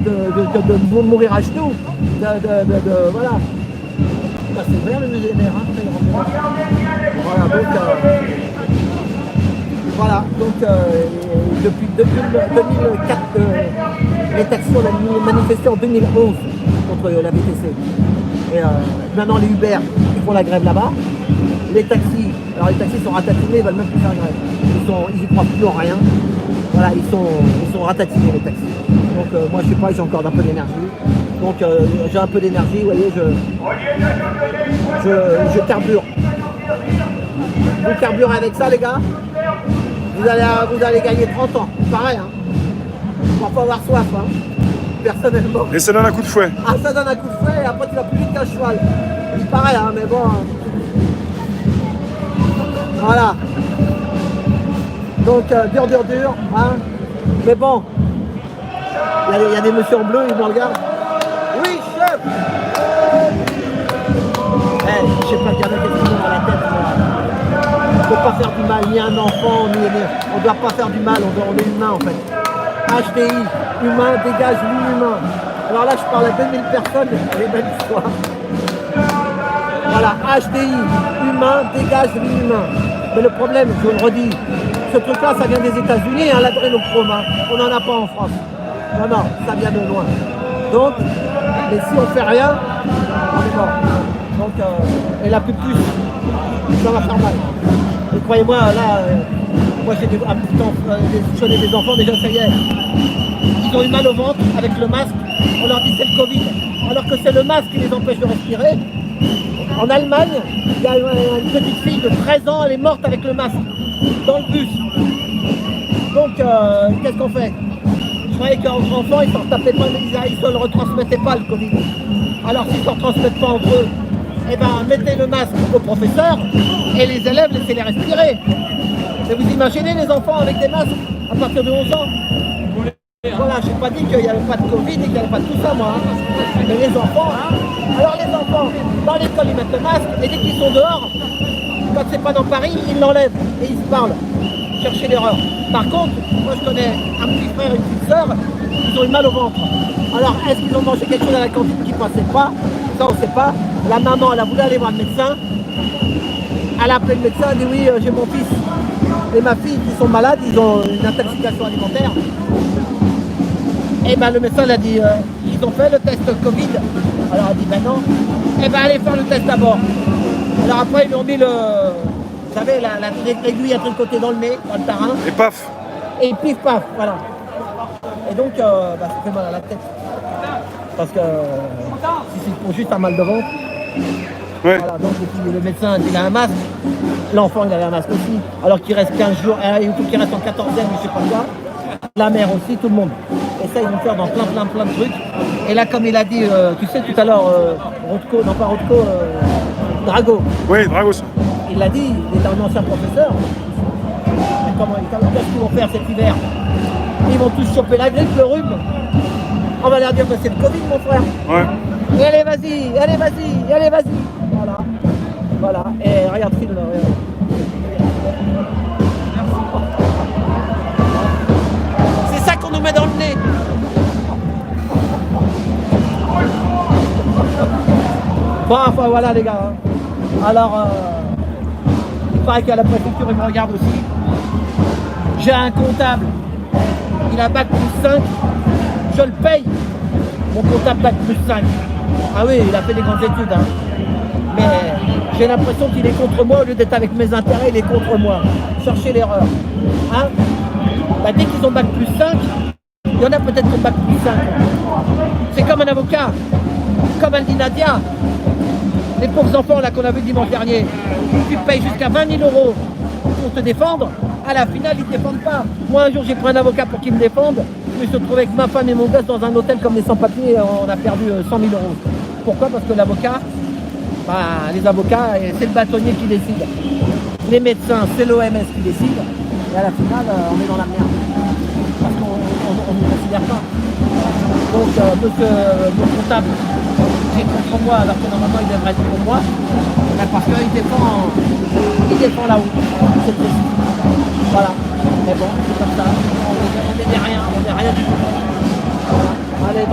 de mourir à genoux. Voilà. Bah, c'est ouvert le musée des nerfs, hein, voilà, donc depuis 2004, les taxis ont manifesté en 2011 contre la VTC. Et maintenant les Uber, ils font la grève là-bas. Les taxis sont ratatinés, ils veulent même plus faire grève. Ils y croient plus en rien. Voilà, ils sont ratatinés les taxis. Donc moi je sais pas, j'ai encore un peu d'énergie. Donc j'ai un peu d'énergie, vous voyez, je carbure. Vous carburez avec ça les gars, vous allez gagner 30 ans. Pareil, hein. On va avoir soif, hein. Personnellement. Et ça donne un coup de fouet. Ah, ça donne un coup de fouet et après tu vas plus vite qu'un cheval. C'est pareil, hein, mais bon. Voilà. Donc dur, hein. Mais bon. Il y a des messieurs en bleu, ils me regardent. Oui, chef. Je sais pas, il y en a qu'est-ce qu'ils ont dans la tête. On ne peut pas faire du mal, ni à un enfant, on ne doit pas faire du mal, on est humain en fait. HTI, humain, dégage l'humain. Alors là, je parle à 2000 personnes, les belles histoires. Voilà, HTI, humain, dégage l'humain. Mais le problème, je vous le redis, ce truc-là, ça vient des États-Unis, hein, l'adrénochrome, hein. On n'en a pas en France. Non, ça vient de loin. Donc, mais si on fait rien, on est mort. Donc, et la pupus, ça va faire mal. Et croyez-moi, là, moi j'ai je connais des enfants, déjà ça y est, ils ont eu mal au ventre avec le masque, on leur dit c'est le Covid, alors que c'est le masque qui les empêche de respirer. En Allemagne, il y a une petite fille de 13 ans, elle est morte avec le masque, dans le bus. Donc, qu'est-ce qu'on fait? Je croyais qu'entre enfants, ils ne se tapaient pas, ils ne se le retransmettaient pas le Covid. Alors s'ils ne se retransmettent pas entre eux, eh ben, mettez le masque au professeur et les élèves, laissez-les respirer. Et vous imaginez les enfants avec des masques à partir de 11 ans? Voilà, je n'ai pas dit qu'il n'y avait pas de Covid et qu'il n'y avait pas de tout ça, moi. Hein. Mais les enfants, alors les enfants, dans l'école, ils mettent le masque et dès qu'ils sont dehors, quand c'est pas dans Paris, ils l'enlèvent et ils se parlent. Chercher l'erreur. Par contre, moi je connais un petit frère et une petite sœur, ils ont eu mal au ventre. Alors, est-ce qu'ils ont mangé quelque chose à la cantine qui ne passait pas? Ça, on ne sait pas. La maman, elle a voulu aller voir le médecin. Elle a appelé le médecin, elle a dit oui, j'ai mon fils et ma fille qui sont malades, ils ont une intoxication alimentaire. Et ben le médecin, elle a dit, ils ont fait le test Covid. Alors elle a dit, ben non. Et ben allez faire le test d'abord. Alors après, ils lui ont mis vous savez, l'aiguille à tricoter dans le nez, dans le tarin. Et paf. Et pif paf, voilà. Et donc, ça fait mal à la tête. Parce que si c'est pour juste un mal de ventre. Ouais. Voilà, donc le médecin il a un masque. L'enfant il avait un masque aussi. Alors qu'il reste 15 jours, il faut qu'il reste en 14e, je sais pas quoi. La mère aussi, tout le monde. Et ça, ils vont faire dans plein de trucs. Et là, comme il a dit, tu sais tout à l'heure, Rodko, non pas Rodko, Drago. Oui, Dragos. Il l'a dit, il est un ancien professeur. Qu'est-ce qu'ils vont faire cet hiver? Ils vont tous choper la grippe, le rhume. On va leur dire que c'est le Covid, mon frère. Ouais. Et allez, vas-y. Voilà. Et regarde, film, regarde. C'est ça qu'on nous met dans le nez. Bon, enfin voilà les gars. Alors, il paraît qu'à la préfecture, ils me regardent aussi. J'ai un comptable. Il a bac plus 5. Je le paye. Mon comptable bac plus 5. Ah oui, il a fait des grandes études. Hein. Mais j'ai l'impression qu'il est contre moi. Au lieu d'être avec mes intérêts, il est contre moi. Cherchez l'erreur. Hein? Bah, dès qu'ils ont bac plus 5, il y en a peut-être qui ont bac plus 5. C'est comme un avocat. Comme elle dit Nadia. Les pauvres enfants là qu'on a vu dimanche dernier, tu payes jusqu'à 20 000 € pour te défendre, à la finale ils ne te défendent pas. Moi un jour j'ai pris un avocat pour qu'il me défende, je me suis retrouvé avec ma femme et mon gosse dans un hôtel comme les sans-papiers, on a perdu 100 000 €. Pourquoi? Parce que l'avocat, les avocats, c'est le bâtonnier qui décide. Les médecins, c'est l'OMS qui décide, et à la finale on est dans la merde. Parce qu'on ne nous considère pas. Donc mon comptable, est contre moi alors que normalement il devrait être pour moi, parce qu'il défend là-haut. C'est triste. Voilà. Mais bon, c'est comme ça. On n'est rien du tout. Voilà. Allez, bah.